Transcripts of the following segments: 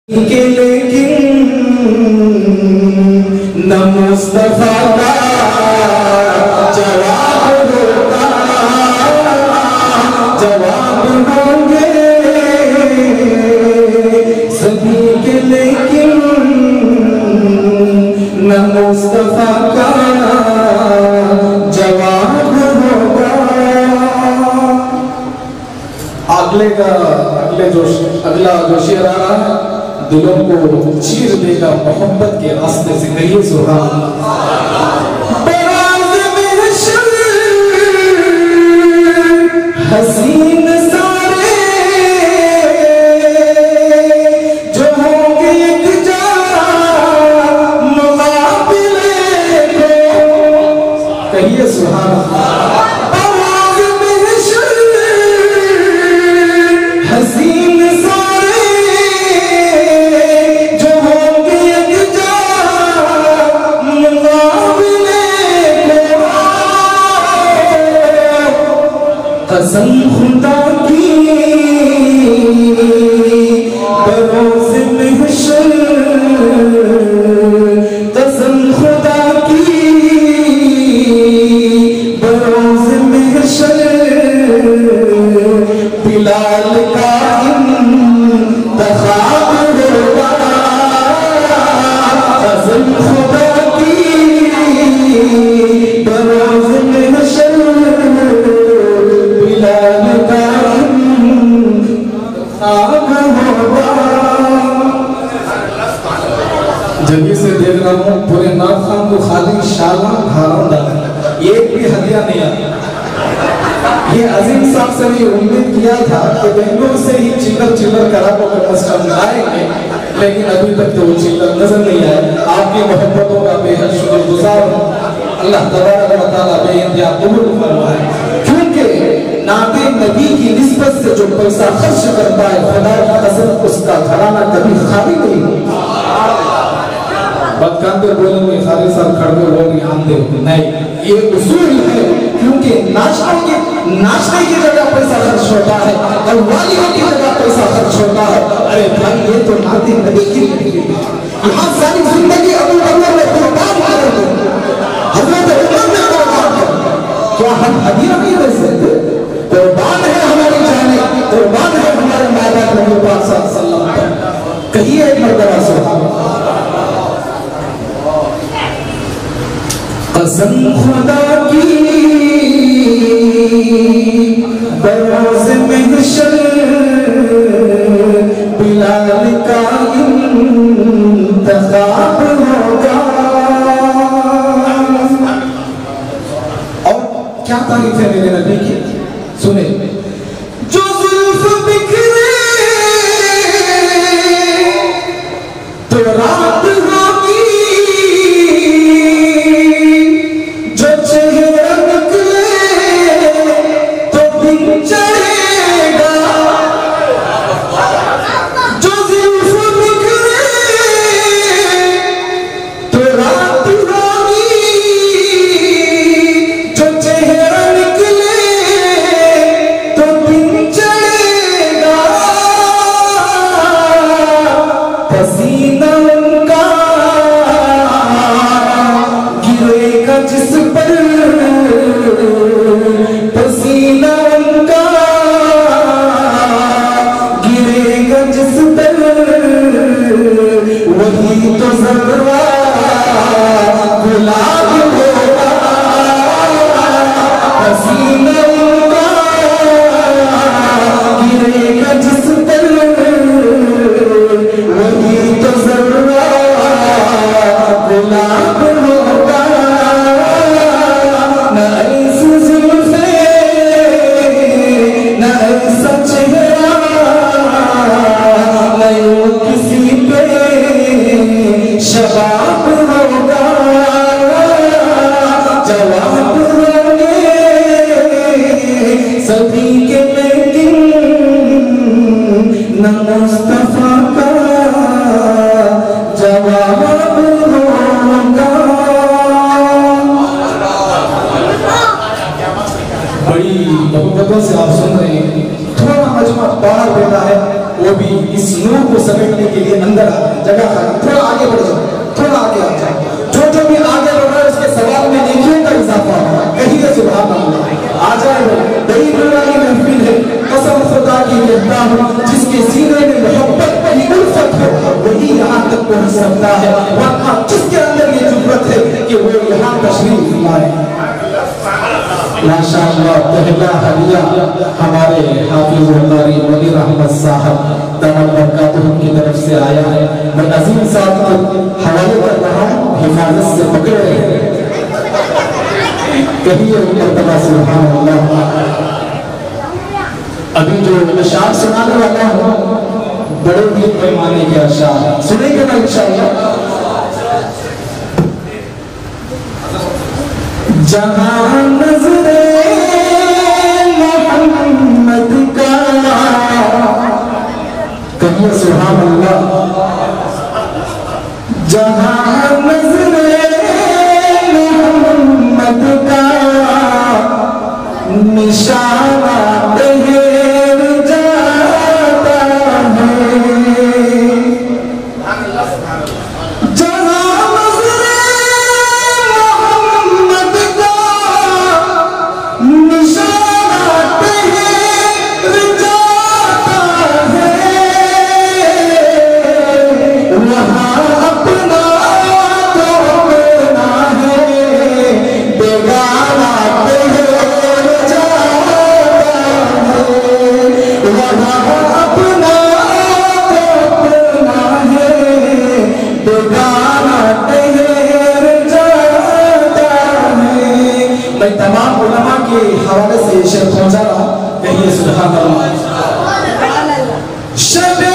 के लेकिन न मुस्तफा का जवाब होगा, जवाब होंगे सभी के लेकिन न मुस्तफा का जवाब होगा। अगला जो शेर आ रहा है दिलों को चीर देगा मोहब्बत के रास्ते से। कहिए सुभान हसीन सारे जो होंगे एक जा मुकाबले को। कहिए सुभान हसीन कसम खुदा की बरोज़ महशर, कसम खुदा की बरोज़ महशर बिलाल का इंतखाब होगा। कसम खुदा की बरोज़ महशर जल्दी से देख रहा हूँ पूरे नाम खान को खाली शाला घारंदा एक भी हदिया नहीं आया। ये अजीम साहब से भी उम्मीद किया था कि बेंगलुरु से ही चिल्लर चिल्लर कराको का कस्टम आएंगे, लेकिन अभी तक तो वो चिल्लर नजर नहीं आया। आपकी मोहब्बतों का बेहद शुक्रगुजार अल्लाह तबारक व तआला बेइंतहा कबूल फरमाए। क्योंकि नाते नबी की निस्बत से जो पैसा खर्च करता है खुदा की कसम उसका घराना कभी खाली नहीं होता। बदकांतर बोलेंगे खाली सर खड़े लोग यहाँ दे नहीं, ये उसूल है। क्योंकि नाचने की जगह पैसा खर्च होता है और वालियों की जगह पैसा खर्च होता है। अरे भाई ये तो नाते नबी की यहाँ सारी जिंदगी अबू बकर ने कुर्बान कर दी, हजरत उमर ने कुर्बान कर दी। क्या हम हदिया नहीं दे सकते? कुर्बान है हमारी जाने, कुर्बान है हमारे माँ बाप नबी पाक सल्लल्लाहु अलैहि वसल्लम। कहिए एक मर्तबा सुभान अल्लाह। कसम खुदा की बरोज़ महशर बिलाल का इंतखाब होगा। और क्या तारीफ है मेरे नबी की, सुने। जो जुल्फ बिखरे तो रात होगी, जो चेहरा निकले तो दिन चढ़ेगा। जो जुल्फ बिखरे तो रात होगी, जो चेहरा निकले तो दिन चढ़ेगा। पसीना उनका गिरेगा जिस पर, पसीना उनका गिरेगा जिस पर, वही तो जर्रा गुलाब होगा। पसीना उनका गिरेगा जिस पर, वही तो जर्रा गुलाब होगा। न ऐसी जुल्फे न ऐसा चेहरा, न यूं किसी पे शबाब होगा। जवाब होंगे सभी के लेकिन न मुस्तफा का जवाब होगा। बड़ी मोहब्बतों से आप सुन रहे हैं। थोड़ा मजमा बाहर बैठा है, वो भी इस नूर को समेटने के लिए अंदर जगह खाली, थोड़ा आगे बढ़ जाओ, थोड़ा आगे आ जाओ। जो भी आगे बढ़ रहा है उसके सवाल में नेकियों का इजाफा होगा। कहिए सुभान अल्लाह। आ जाए वो बड़ी वाली महफिल है, कसम खुदा की कहता हूँ, जिसके सीने में मोहब्बत की उल्फत हो वही यहाँ तक पहुँच सकता है, वरना जिसके अंदर ये जुर्रत है कि वो यहाँ तशरीफ लाए। माशाअल्लाह पहला हदिया हमारे हाफिज कारी मुनीर अहमद साहब दामद बरकातुहुम की तरफ से आया है। मैं अजीम साहब को हवाले कर रहा हूँ, हिफाजत से पकड़े रहे। कहिए मर्तबा सुभान अल्लाह। अभी जो अशार सुनाने वाला हूँ बड़े ही पैमाने के अशार सुनेंगे ना इंशाअल्लाह। जहाँ नज़रे मोहम्मद का, कहिए सुभान अल्लाह। जहाँ नज़रे मोहम्मद का निशाना ठहर जाता है, तमाम उलमा के हवाले से शेर पहुंचा रहा हूं। कहिए सुभान अल्लाह। शबे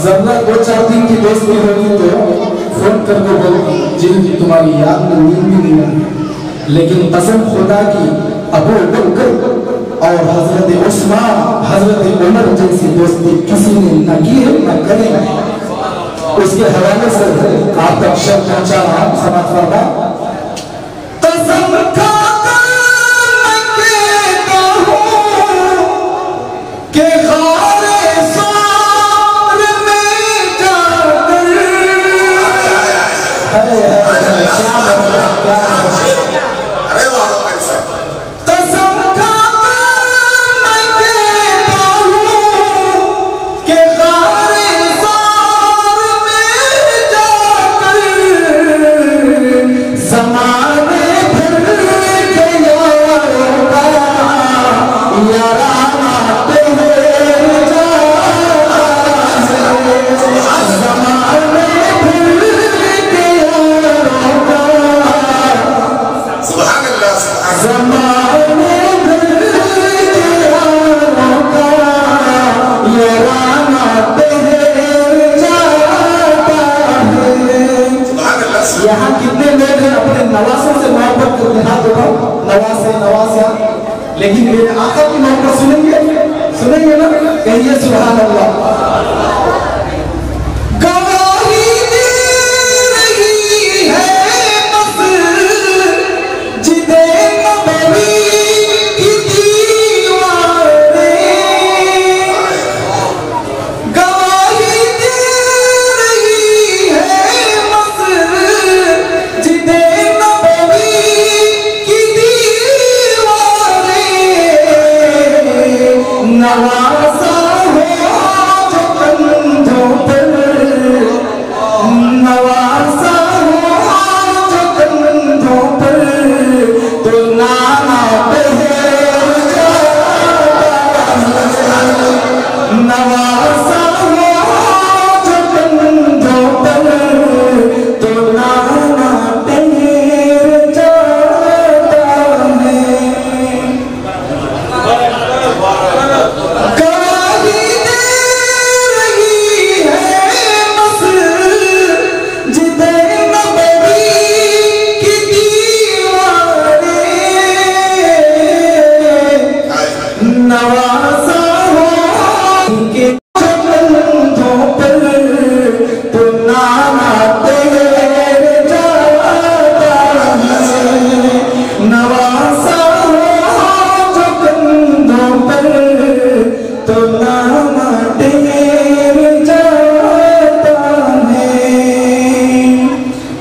जरूरत 2-4 दिन की दोस्ती होगी तो फोन करके बोलो जी तुम्हारी याद में नींद भी नहीं आई, लेकिन कसम खुदा की अबू बकर और हजरत उस्मान हजरत उमर जैसी दोस्ती किसी ने न की है न करेगा। उसके हवाले से आप तक शेर पहुंचा रहा हूं, समाज फरमा। कसम यहाँ कितने लोग हैं अपने नवासों से मोहब्बत करते हैं? हाथ उठाओ, नवासे नवासा। लेकिन मेरे आका की मोहब्बत सुनेंगे, सुनेंगे ना? कहिए सुभान अल्लाह। नवासा हो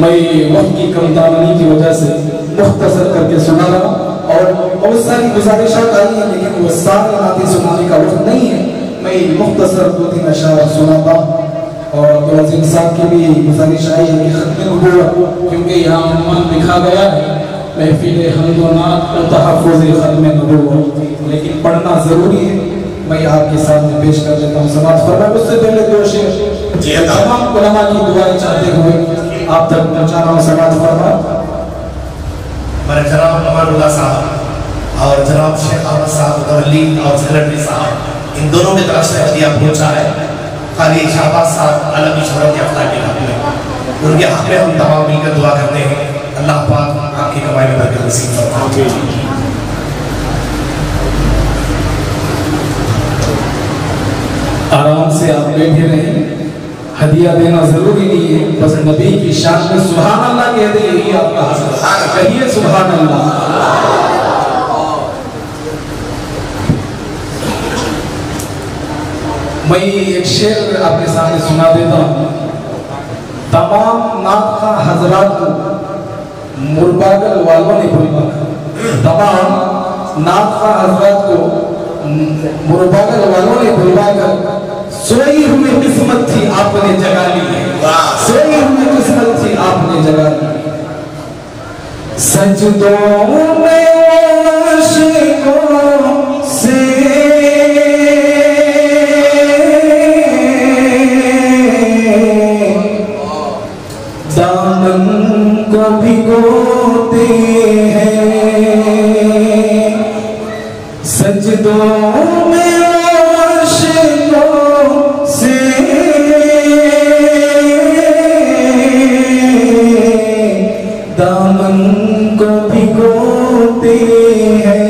मैं वक्त की कमदानी की वजह से मुख्तसर करके सुना रहा और बहुत सारी गुजारिशात आई हैं, लेकिन वो सारी नाती सुनाने का वक्त नहीं है। मैं मुख्तसर 2-3 अशार सुनाता और अब्दुल अजीम साहब की भी गुजारिश आई है कि खत्म नबूवत, क्योंकि यहाँ उन्वान लिखा गया है महफिल हम्द व नात व तहफ़्फ़ुज़ खत्म नबूवत, लेकिन पढ़ना जरूरी है। मैं आपके सामने पेश कर देता हूँ समाअत फरमाएं। उससे पहले दो शेर तमाम उलमा की दुआएं चाहते हुए आप तक पहुँचा रहा हूँ। समाअत फरमाएं। मेरे जनाब अमानुल्लाह साहब और जनाब शेख अहमद साहब मुतवल्ली और सेक्रेटरी साहब, इन दोनों की तरफ से हदिया पहुँचा है खाली शाहबाज साहब अलमी शहरत याफ्ता के हक में। उनके हक में हम तमाम मिलकर दुआ करते हैं, अल्लाह पाक आपकी कमाई में बरकत नसीब फरमाए। आराम से आप बैठे रहें, हदिया देना जरूरी नहीं है, बस नबी की शान में सुभान अल्लाह कह दे, यही आपका हक है। कहिए सुभान अल्लाह। मैं एक शेर आपके सामने सुना देता हूँ। तमाम नात हजरात को मुरबागल वालों ने बोला, तमाम नात हजरात को मुरबागल वालों ने बुलवाकर सोई हुई किस्मत थी आपने जगा ली, सोई हुई किस्मत थी आपने जगा ली। सजदों में आशिकों से दामन को भिगोते हैं, सजदों में आशिकों से दामन को भिगोते हैं।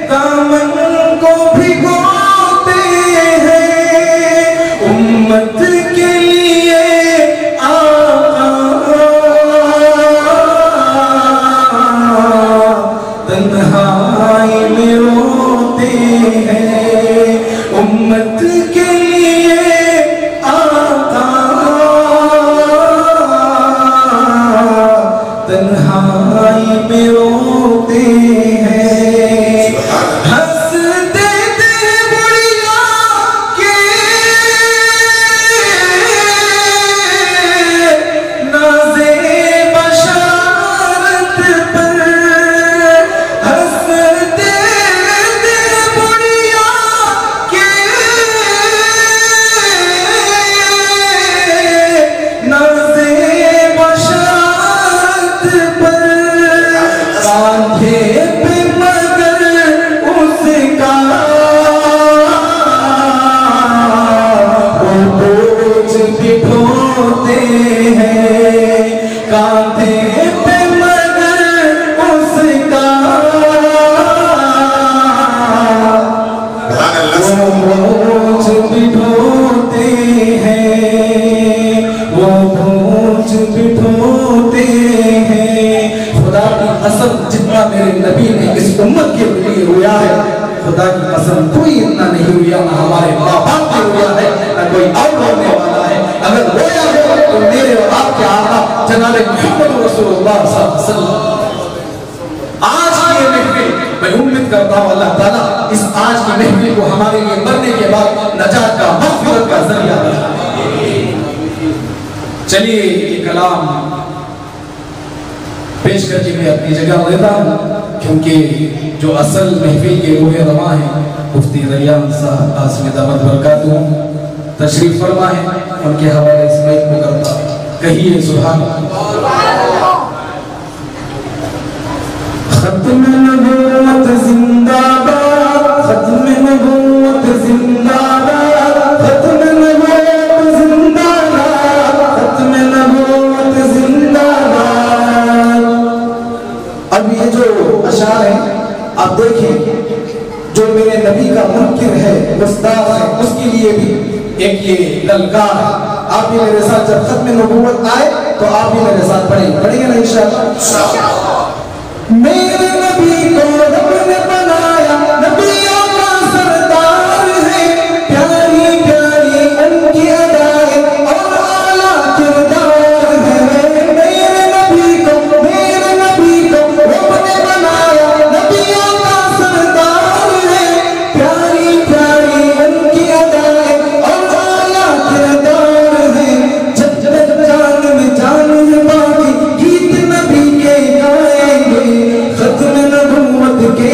दामन को भिगोते बोझ बिठोते हैं, वो बोझ बिठोते हैं। खुदा की कसम जितना मेरे नबी ने इस उम्मत के लिए रोया है, खुदा की कसम कोई इतना नहीं रोया, ना हमारे माँ बाप ने रोया है, ना कोई और रोने वाला है। अगर रोया हो तो मेरे और आपके आका जनाब मोहम्मद रसूलुल्लाह सल्लल्लाहु अलैहि वसल्लम। आज की ये महफिल मैं उम्मीद करता हूँ अल्लाह ताला इस आज की महफिल को हमारे लिए मरने के बाद नजात का, मग़फ़िरत का जरिया बना। चलिए ये कलाम पेश करके मैं अपनी जगह लेता हूँ, क्योंकि जो असल महफिल के रूह रवा हैं मुफ्ती रैयान साहब आसमी दामद बरकातुहू तशरीफ फरमा है, उनके हवाले इस बैत को करता कहिए सुभान अल्लाह। खत्म नबूवत जिंदाबाद, खत्म नबूवत जिंदाबाद, खत्म नबूवत जिंदाबाद, खत्म नबूवत जिंदाबाद। अब ये जो अशार है आप देखें, जो मेरे नबी का मुनकिर है, मुस्ताद है, उसके लिए भी एक ये ललकार है। आप भी मेरे साथ जब खत्म नबूवत आए तो आप भी मेरे साथ पढ़ेंगे ना इंशाअल्लाह। मेरे नबी को रब ने बनाया, नबियों का सरदार है, प्यारी प्यारी उनकी अदाएं और आला किरदार है। मेरे नबी को रब ने बनाया, नबियों का सरदार है, प्यारी प्यारी उनकी अदाएं और आला किरदार है। जब जब जान में जान है बाकी गीत नबी के गाएंगे, खत्म नबूवत के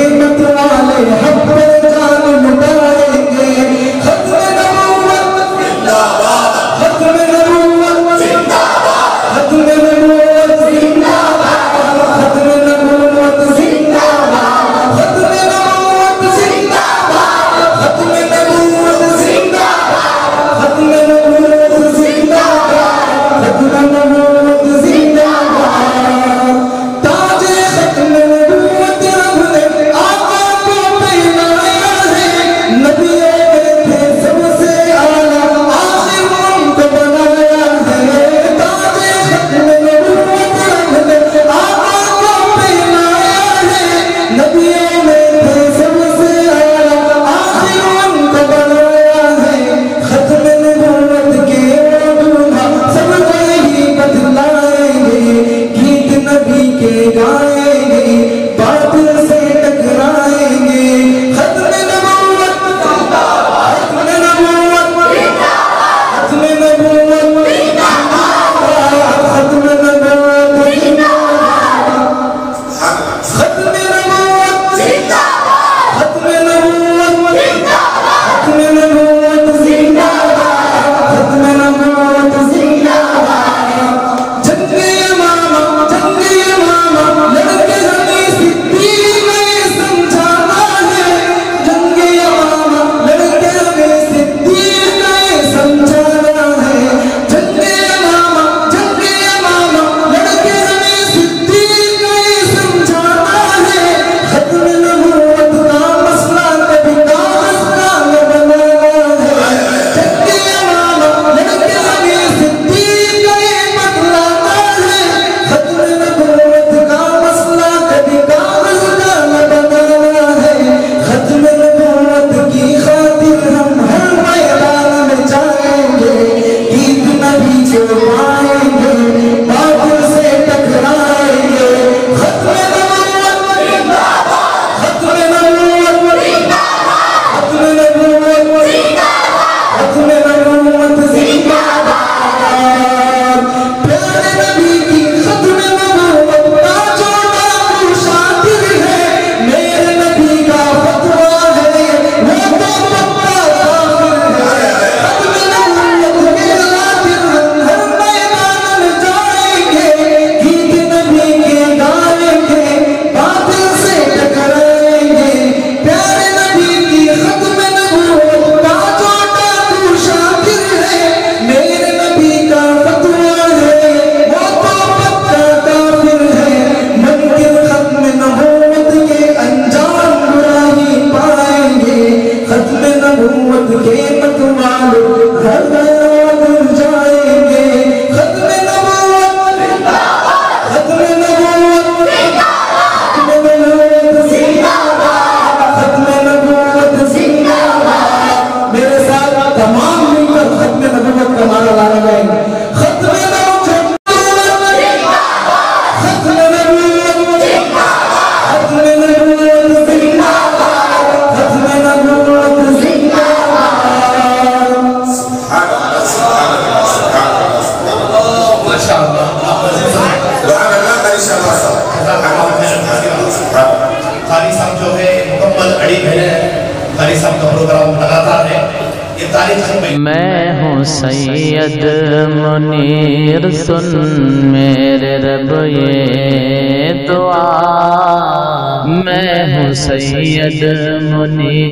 सदके मतवाल हर दयाद जाएंगे। खत्मे नबूवत जिंदाबाद, खत्मे नबूवत जिंदाबाद, खत्मे नबूवत जिंदाबाद। मेरे साथ तमाम मिलकर खत्मे नबूवत का नारा लगाएंगे। खत्मे नबूवत जिंदाबाद, खत्मे नबूवत जिंदाबाद, खत्मे नबूवत जिंदाबाद, खत्मे नबूवत जिंदाबाद। माशाअल्लाह, कारी साहब जो है मुकम्मल अड़ी है। कारी साहब का प्रोग्राम लगातार है, ये तारीख। मैं हूँ सैयद मुनीर, सुन मेरे रब ये दुआ। मैं हूँ सैयद मुनीर।